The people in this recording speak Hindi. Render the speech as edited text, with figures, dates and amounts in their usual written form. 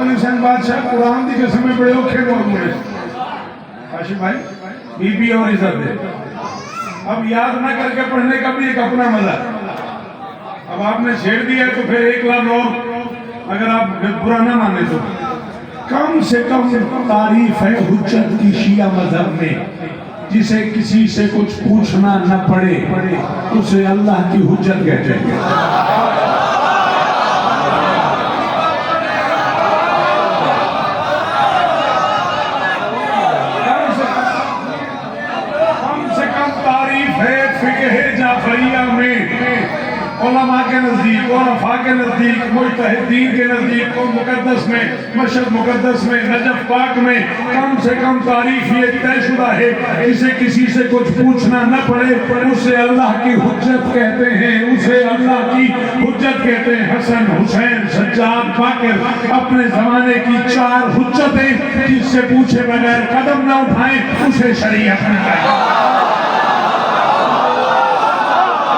अली हुसैन बादशाह कुरान की कसम में बड़े औखे लोग मुड़े हाशिम भाई बीबी और इज्जत है। अब याद ना करके पढ़ने का भी एक अपना मजा। अब आपने छेड़ दिया तो फिर 1 लाख लोग अगर आप बुरा ना माने तो कम से कम तारीफ है हुज्जत की शिया मजहब में, जिसे किसी से कुछ पूछना न पड़े उसे अल्लाह की हुज्जत कहते हैं। कम से कम तारीफ है फिक़्ह जाफरिया में, उलमा के नजदीक, उलफा के नजदीक, मुज्तहिदीन के नजदीक, और मुकद्दस में, मशहद मुकद्दस में, नजफ पाक में कम से कम तारीफ ये तयशुदा है जिसे किसी से कुछ पूछना न पड़े उसे अल्लाह की हुज्जत कहते हैं, उसे अल्लाह की हुज्जत कहते हैं। हसन, हुसैन, सज्जाद, बाकिर अपने जमाने की 4 हुज्जतें जिससे पूछे बगैर कदम न उठाएं उसे शरीयत में